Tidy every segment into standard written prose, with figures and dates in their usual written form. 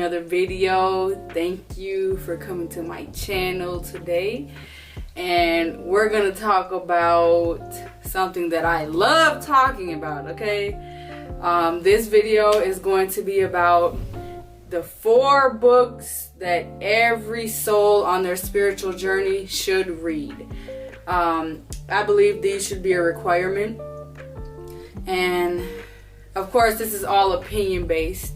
another video. Thank you for coming to my channel today. And we're gonna talk about something that I love talking about, okay? This video is going to be about the 4 books that every soul on their spiritual journey should read. I believe these should be a requirement. And of course, this is all opinion based.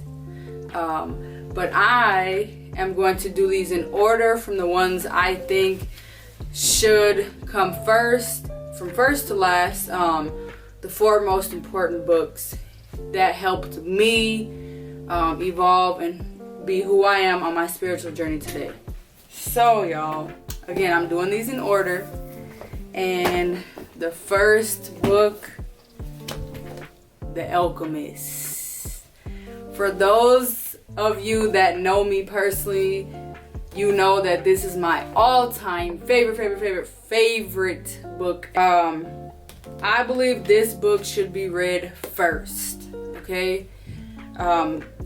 But I am going to do these in order from the ones I think should come first, from first to last. The 4 most important books that helped me evolve and be who I am on my spiritual journey today. So y'all, again, I'm doing these in order. And the first book, The Alchemist. For those of you that know me personally, you know that this is my all-time favorite book. I believe this book should be read first, okay?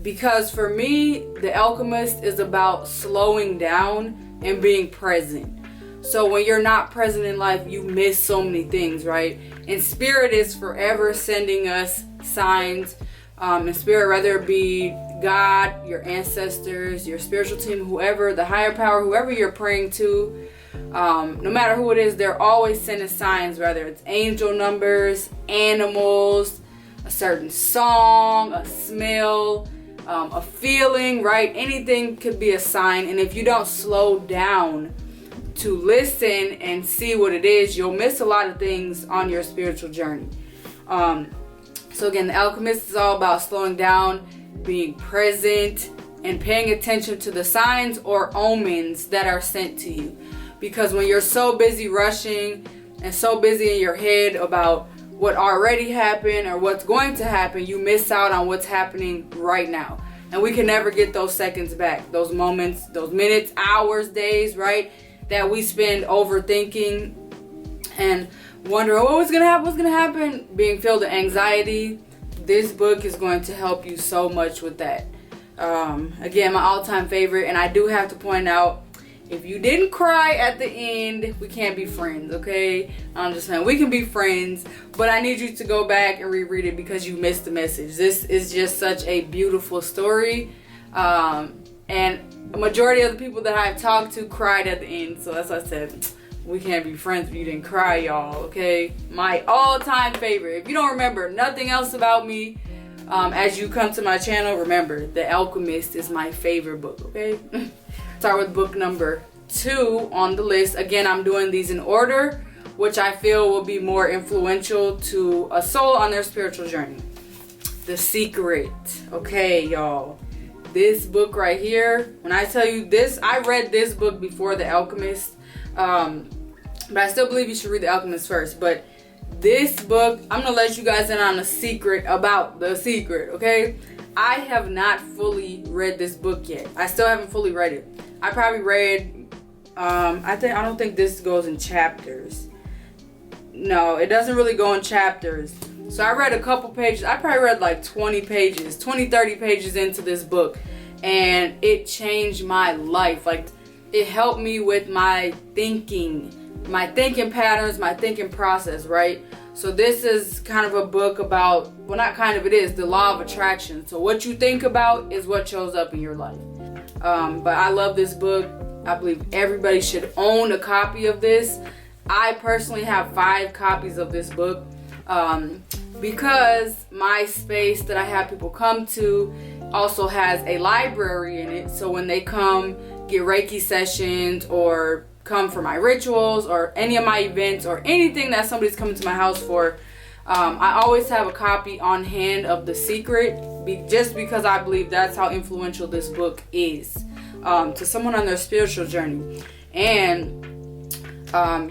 Because for me, The Alchemist is about slowing down and being present. So when you're not present in life, you miss so many things, right? And Spirit is forever sending us signs. And Spirit, whether it be God, your ancestors, your spiritual team, whoever, the higher power, whoever you're praying to, no matter who it is, they're always sending signs, whether it's angel numbers, animals, a certain song, a smell, a feeling, right? Anything could be a sign. And if you don't slow down to listen and see what it is, you'll miss a lot of things on your spiritual journey. So again, The Alchemist is all about slowing down, being present, and paying attention to the signs or omens that are sent to you. Because when you're so busy rushing and so busy in your head about what already happened or what's going to happen, you miss out on what's happening right now. And we can never get those seconds back, those moments, those minutes, hours, days, right? That we spend overthinking and wondering, oh, what's gonna happen, being filled with anxiety. This book is going to help you so much with that. Again, my all-time favorite. And I do have to point out, if you didn't cry at the end, we can't be friends, okay? I'm just saying, we can be friends, but I need you to go back and reread it because you missed the message. This is just such a beautiful story. And the majority of the people that I've talked to cried at the end. So that's why I said, we can't be friends if you didn't cry, y'all, okay? My all-time favorite. If you don't remember nothing else about me, as you come to my channel, remember, The Alchemist is my favorite book, okay? Start with book number 2 on the list. Again, I'm doing these in order, which I feel will be more influential to a soul on their spiritual journey. The Secret. Okay, y'all. This book right here, when I tell you this, I read this book before The Alchemist, but I still believe you should read The Alchemist first. But this book, I'm gonna let you guys in on a secret about The Secret, okay? I have not fully read this book yet. I still haven't fully read it. I probably read, I don't think this goes in chapters. No, it doesn't really go in chapters. So I read a couple pages. I probably read like 20 pages, 20, 30 pages into this book. And it changed my life. Like, it helped me with my thinking patterns, my thinking process, right? So this is kind of a book about, well, not kind of, it is the law of attraction. So what you think about is what shows up in your life. But I love this book. I believe everybody should own a copy of this. I personally have 5 copies of this book. Because my space that I have people come to also has a library in it. So when they come get Reiki sessions or come for my rituals or any of my events or anything that somebody's coming to my house for, I always have a copy on hand of The Secret, just because I believe that's how influential this book is to someone on their spiritual journey. And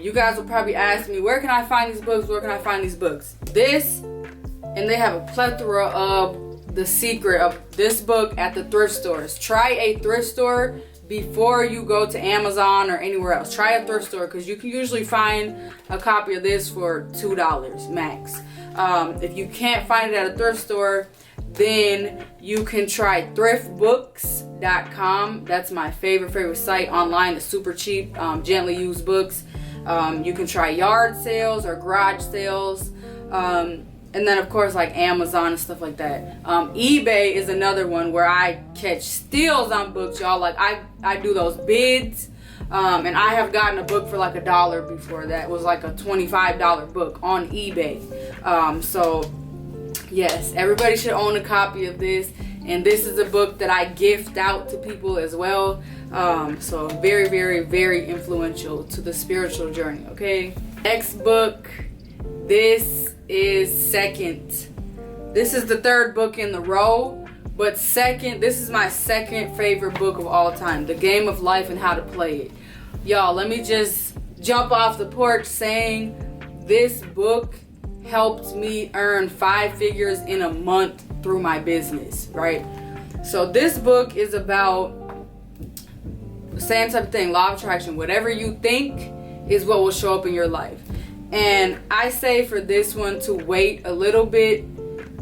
you guys will probably ask me, where can I find these books? Where can I find these books? And they have a plethora of The Secret of this book at the thrift stores. Try a thrift store before you go to Amazon or anywhere else. Try a thrift store, because you can usually find a copy of this for $2 max. If you can't find it at a thrift store, then you can try thriftbooks.com. Thrift.com. That's my favorite site online. It's super cheap, gently used books. You can try yard sales or garage sales. And then of course like Amazon and stuff like that. eBay is another one where I catch steals on books, y'all. Like I do those bids. And I have gotten a book for like $1 before. That was like a $25 book on eBay. So yes, everybody should own a copy of this. And this is a book that I gift out to people as well. So very, very, very influential to the spiritual journey, okay? Next book, this is second. This is the third book in the row, but this is my second favorite book of all time, The Game of Life and How to Play It. Y'all, let me just jump off the porch saying this book helped me earn 5 figures in a month through my business, right? So this book is about the same type of thing, law of attraction. Whatever you think is what will show up in your life. And I say for this one to wait a little bit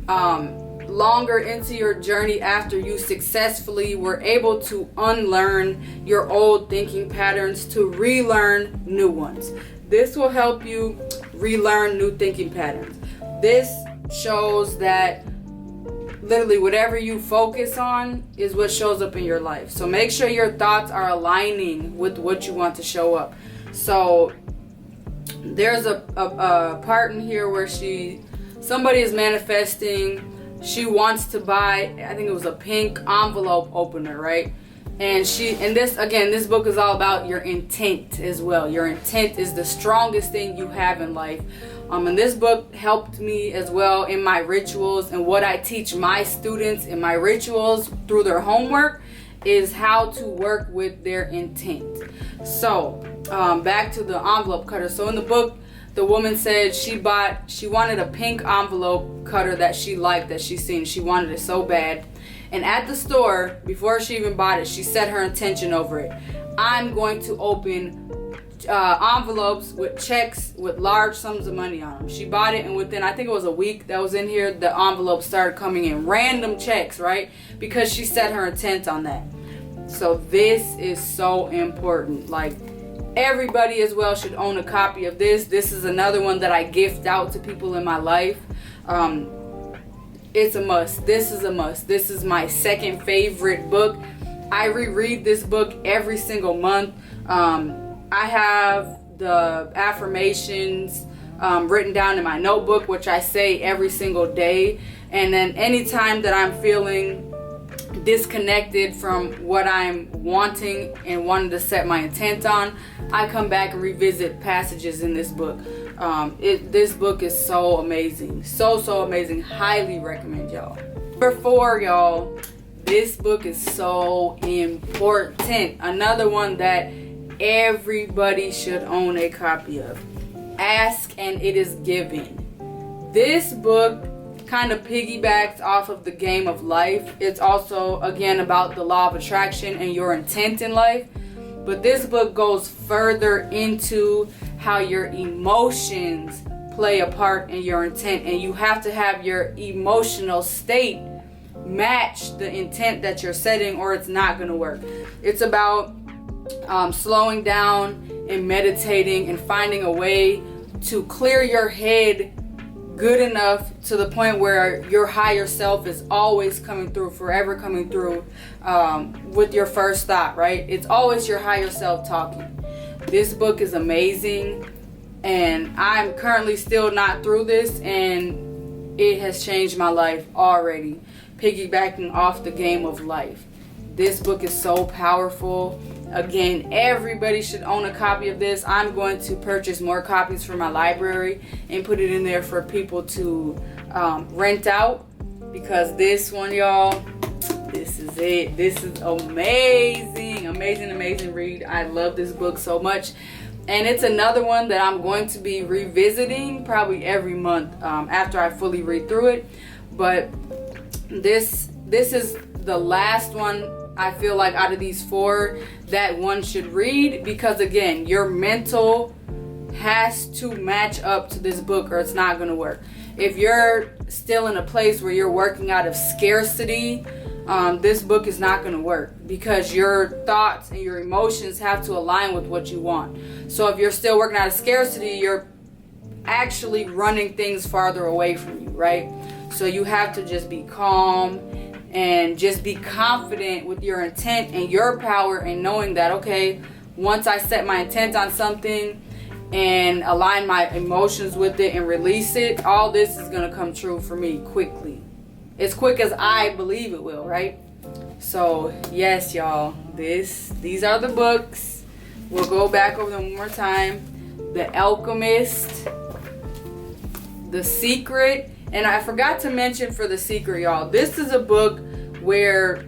longer into your journey after you successfully were able to unlearn your old thinking patterns to relearn new ones. This will help you relearn new thinking patterns. This shows that literally whatever you focus on is what shows up in your life. So make sure your thoughts are aligning with what you want to show up. So there's a part in here where somebody is manifesting. She wants to buy, I think it was a pink envelope opener, right? And this book is all about your intent as well. Your intent is the strongest thing you have in life. And this book helped me as well in my rituals, and what I teach my students in my rituals through their homework is how to work with their intent. So back to the envelope cutter. So in the book, the woman said she wanted a pink envelope cutter that she liked, that she seen. She wanted it so bad. And at the store, before she even bought it, she set her intention over it. I'm going to open envelopes with checks with large sums of money on them. She bought it, and within, I think it was a week that was in here, the envelope started coming in. Random checks, right? Because she set her intent on that. So this is so important. Like, everybody as well should own a copy of this. This is another one that I gift out to people in my life. It's a must. This is a must. This is my second favorite book. I reread this book every single month. I have the affirmations written down in my notebook, which I say every single day. And then anytime that I'm feeling disconnected from what I'm wanting and wanting to set my intent on, I come back and revisit passages in this book. This book is so amazing. So amazing. Highly recommend y'all. Number 4, y'all. This book is so important. Another one that everybody should own a copy of. Ask and it is given. This book kind of piggybacks off of The Game of Life. It's also, again, about the law of attraction and your intent in life. But this book goes further into how your emotions play a part in your intent. And you have to have your emotional state match the intent that you're setting, or it's not going to work. It's about slowing down and meditating and finding a way to clear your head good enough to the point where your higher self is always coming through, forever coming through with your first thought, right? It's always your higher self talking. This book is amazing, and I'm currently still not through this, and it has changed my life already. Piggybacking off The Game of Life. This book is so powerful. Again, everybody should own a copy of this. I'm going to purchase more copies for my library and put it in there for people to rent out, because this one, y'all, this is it. This is amazing read. I love this book so much. And it's another one that I'm going to be revisiting probably every month after I fully read through it. But this is the last one I feel like out of these 4 that one should read, because again, your mental has to match up to this book or it's not going to work. If you're still in a place where you're working out of scarcity, this book is not going to work, because your thoughts and your emotions have to align with what you want. So if you're still working out of scarcity, you're actually running things farther away from you, right? So you have to just be calm and just be confident with your intent and your power, and knowing that, okay, once I set my intent on something and align my emotions with it and release it, all this is going to come true for me quickly. As quick as I believe it will, right? So, yes, y'all, these are the books. We'll go back over them one more time. The Alchemist, The Secret, and I forgot to mention for The Secret, y'all, this is a book where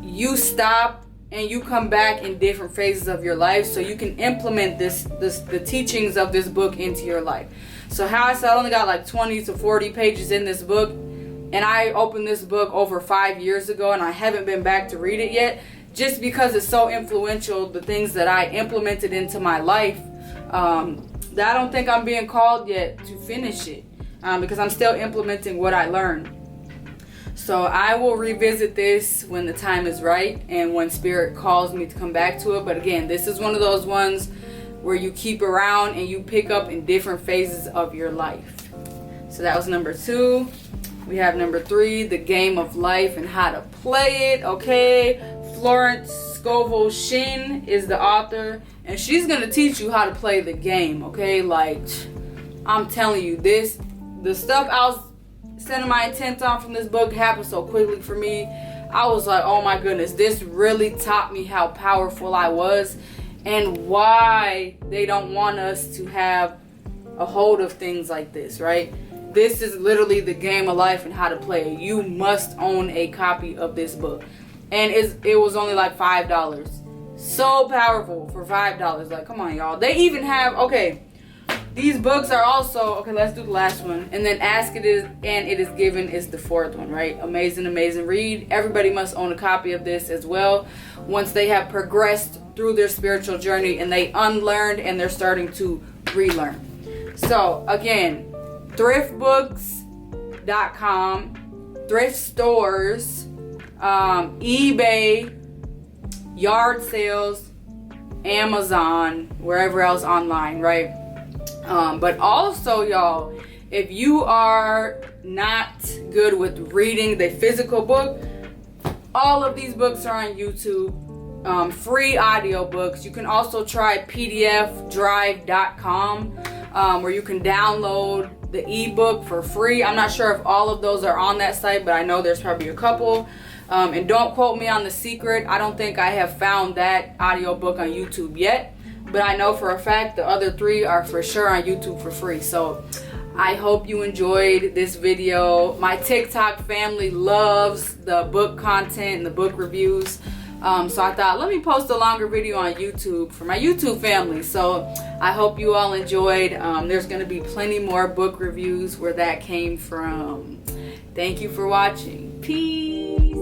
you stop and you come back in different phases of your life, so you can implement the teachings of this book into your life. So how I said I only got like 20 to 40 pages in this book, and I opened this book over 5 years ago, and I haven't been back to read it yet, just because it's so influential, the things that I implemented into my life, that I don't think I'm being called yet to finish it, because I'm still implementing what I learned. So I will revisit this when the time is right and when Spirit calls me to come back to it. But again, this is one of those ones where you keep around and you pick up in different phases of your life. So that was number 2. We have number 3, The Game of Life and How to Play It. Okay, Florence Scovel Shinn is the author, and she's going to teach you how to play the game. Okay, like, I'm telling you, the stuff I was setting my intent on from this book happened so quickly for me. I was like, oh my goodness, this really taught me how powerful I was and why they don't want us to have a hold of things like this, right? This is literally the game of life and how to play it. You must own a copy of this book. And it was only like $5. So powerful for $5. Like, come on, y'all. They even have, okay, these books are also, okay, let's do the last one. And then Ask It Is and It Is Given is the 4th one, right? Amazing, amazing read. Everybody must own a copy of this as well, once they have progressed through their spiritual journey and they unlearned and they're starting to relearn. So, again, thriftbooks.com, thrift stores, eBay, yard sales, Amazon, wherever else online, right? But also, y'all, if you are not good with reading the physical book, all of these books are on YouTube, free audiobooks. You can also try pdfdrive.com, where you can download the ebook for free. I'm not sure if all of those are on that site, but I know there's probably a couple. And don't quote me on The Secret. I don't think I have found that audiobook on YouTube yet. But I know for a fact the other 3 are for sure on YouTube for free. So I hope you enjoyed this video. My TikTok family loves the book content and the book reviews. So I thought, let me post a longer video on YouTube for my YouTube family. So I hope you all enjoyed. There's going to be plenty more book reviews where that came from. Thank you for watching. Peace.